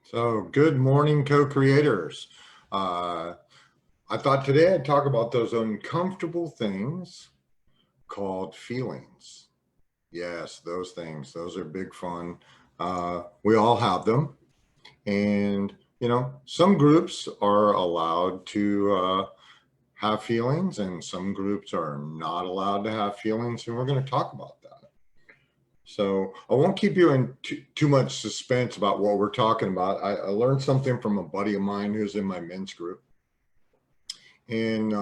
So, good morning, co-creators. Uh, I thought today I'd talk about those uncomfortable things called feelings. Yes, those things. Those are big fun. We all have them. And, some groups are allowed to have feelings, and some groups are not allowed to have feelings. And we're going to talk about that. So I won't keep you in too much suspense about what we're talking about. I learned something from a buddy of mine who's in my men's group. And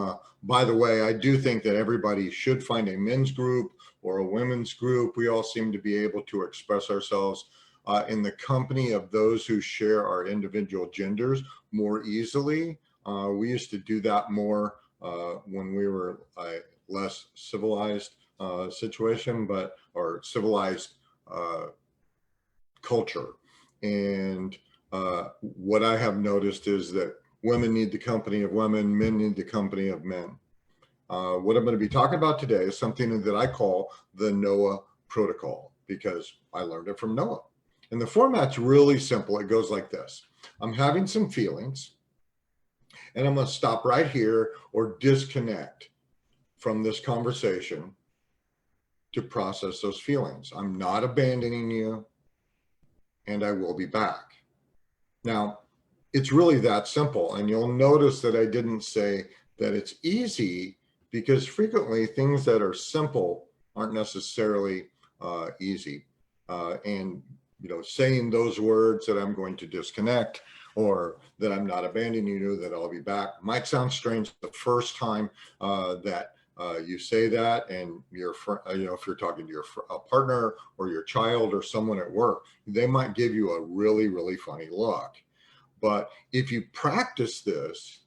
by the way, I do think that everybody should find a men's group or a women's group. We all seem to be able to express ourselves in the company of those who share our individual genders more easily. We used to do that more when we were less civilized situation, or civilized uh, culture. And what I have noticed is that women need the company of women, men need the company of men. What I'm going to be talking about today is something that I call the Noah Protocol, because I learned it from Noah. And the format's really simple. It goes like this. I'm having some feelings, and I'm going to stop right here or disconnect from this conversation to process those feelings. I'm not abandoning you, and I will be back. Now, it's really that simple. And you'll notice that I didn't say that it's easy, because frequently things that are simple aren't necessarily easy. And, saying those words that I'm going to disconnect, or that I'm not abandoning you, that I'll be back, might sound strange the first time that you say that, and if you're talking to your partner or your child or someone at work, they might give you a really, really funny look. But if you practice this,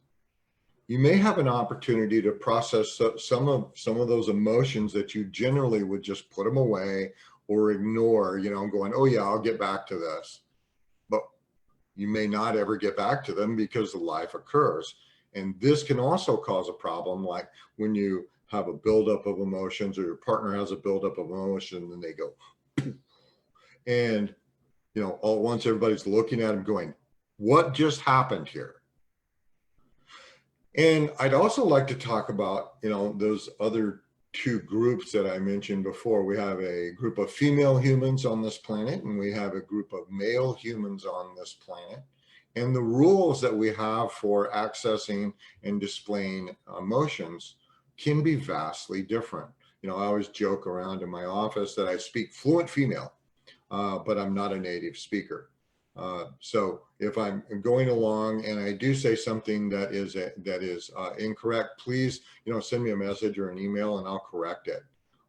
you may have an opportunity to process some of those emotions that you generally would just put them away or ignore, going, oh yeah, I'll get back to this. But you may not ever get back to them because life occurs. And this can also cause a problem, like when you have a buildup of emotions, or your partner has a buildup of emotion, and they go, and all at once everybody's looking at them going, what just happened here? And I'd also like to talk about, those other two groups that I mentioned before. We have a group of female humans on this planet, and we have a group of male humans on this planet. And the rules that we have for accessing and displaying emotions can be vastly different. I always joke around in my office that I speak fluent female, but I'm not a native speaker. So if I'm going along and I do say something that is incorrect, please send me a message or an email and I'll correct it.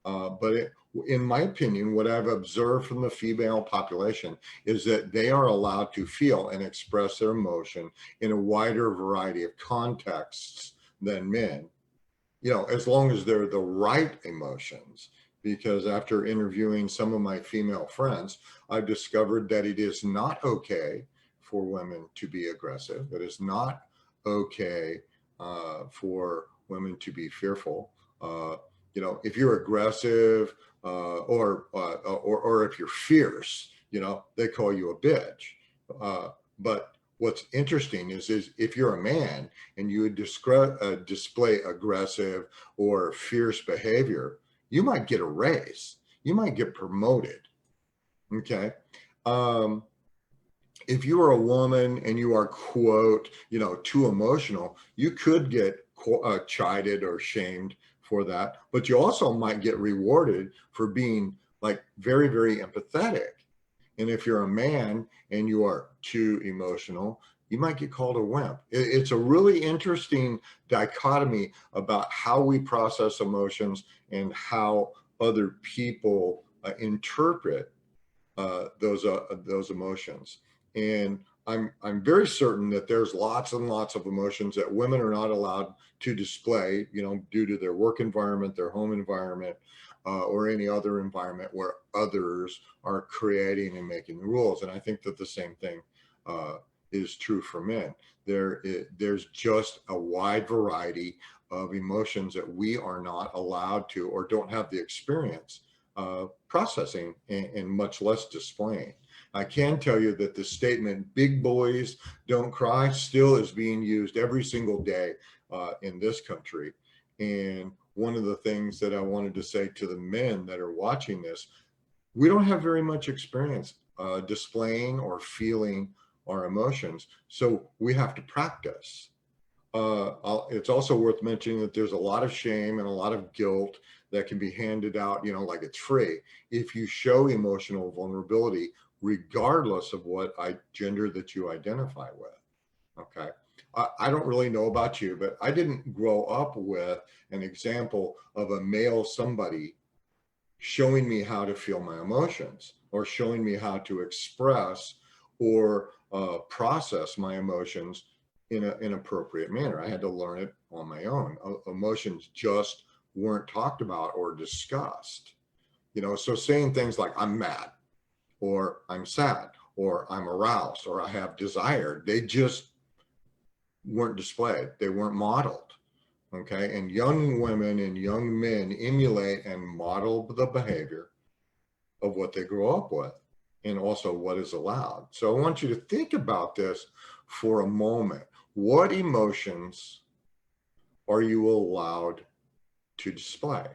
But in my opinion, what I've observed from the female population is that they are allowed to feel and express their emotion in a wider variety of contexts than men, as long as they're the right emotions. Because after interviewing some of my female friends, I've discovered that it is not okay for women to be aggressive. It is not okay for women to be fearful. If you're aggressive, or if you're fierce, they call you a bitch. But what's interesting is if you're a man and you would display aggressive or fierce behavior, you might get a raise, you might get promoted. Okay. If you are a woman and you are, quote, too emotional, you could get chided or shamed for that, but you also might get rewarded for being like very, very empathetic. And if you're a man and you are too emotional, you might get called a wimp. It's a really interesting dichotomy about how we process emotions and how other people interpret those emotions. And I'm very certain that there's lots and lots of emotions that women are not allowed to display, due to their work environment, their home environment, or any other environment where others are creating and making the rules. And I think that the same thing is true for men. There's just a wide variety of emotions that we are not allowed to, or don't have the experience processing, and much less displaying. I can tell you that the statement, big boys don't cry, still is being used every single day in this country. And one of the things that I wanted to say to the men that are watching this, we don't have very much experience displaying or feeling our emotions. So we have to practice. It's also worth mentioning that there's a lot of shame and a lot of guilt that can be handed out, you know, like it's free. If you show emotional vulnerability, regardless of what gender that you identify with. Okay. I don't really know about you, but I didn't grow up with an example of a male somebody showing me how to feel my emotions or showing me how to express or process my emotions in an appropriate manner. I had to learn it on my own. Emotions just weren't talked about or discussed. You know, so saying things like I'm mad or I'm sad or I'm aroused or I have desire, they just weren't displayed. They weren't modeled. Okay. And young women and young men emulate and model the behavior of what they grow up with and also what is allowed. So I want you to think about this for a moment. What emotions are you allowed to display?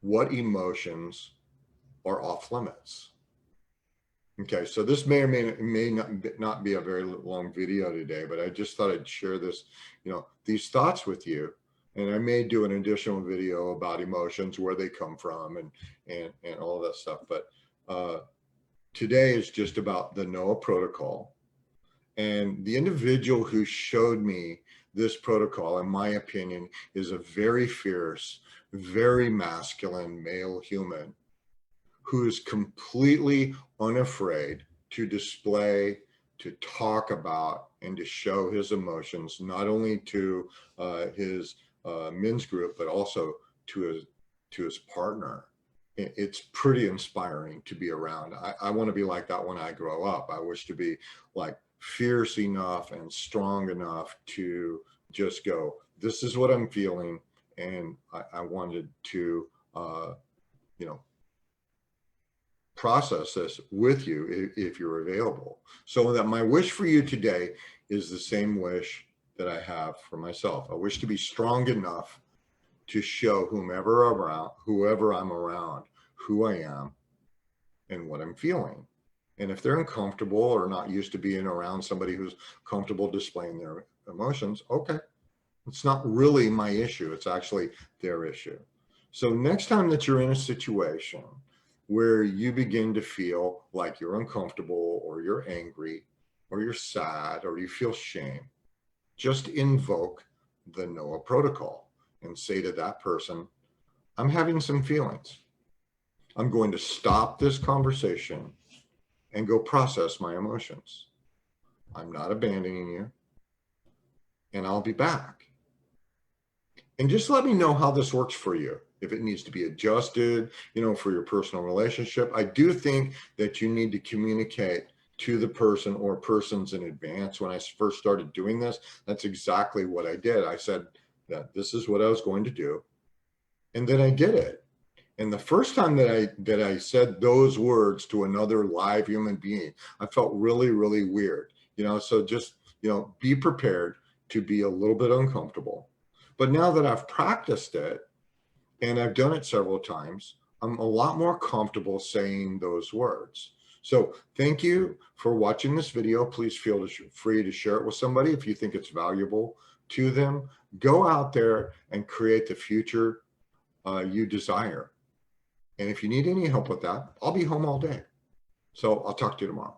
What emotions are off limits? Okay, so this may or may not be a very long video today, but I just thought I'd share this, you know, these thoughts with you. And I may do an additional video about emotions, where they come from, and all that stuff. But today is just about the NOAA protocol. And the individual who showed me this protocol, in my opinion, is a very fierce, very masculine male human who is completely unafraid to display, to talk about, and to show his emotions, not only to his men's group, but also to his partner. It's pretty inspiring to be around. I want to be like that when I grow up. I wish to be like fierce enough and strong enough to just go, this is what I'm feeling. And I wanted to, you know, process this with you if you're available. So that my wish for you today is the same wish that I have for myself. I wish to be strong enough to show whoever I'm around, who I am and what I'm feeling. And if they're uncomfortable or not used to being around somebody who's comfortable displaying their emotions, okay, it's not really my issue. It's actually their issue. So next time that you're in a situation where you begin to feel like you're uncomfortable or you're angry or you're sad or you feel shame, just invoke the NOAA protocol and say to that person, I'm having some feelings. I'm going to stop this conversation and go process my emotions. I'm not abandoning you, and I'll be back. And just let me know how this works for you. If it needs to be adjusted, you know, for your personal relationship. I do think that you need to communicate to the person or persons in advance. When I first started doing this, that's exactly what I did. I said that this is what I was going to do. And then I did it. And the first time that I said those words to another live human being, I felt really, really weird. You know, so just, you know, be prepared to be a little bit uncomfortable. But now that I've practiced it and I've done it several times, I'm a lot more comfortable saying those words. So thank you for watching this video. Please feel free to share it with somebody if you think it's valuable to them. Go out there and create the future you desire. And if you need any help with that, I'll be home all day. So I'll talk to you tomorrow.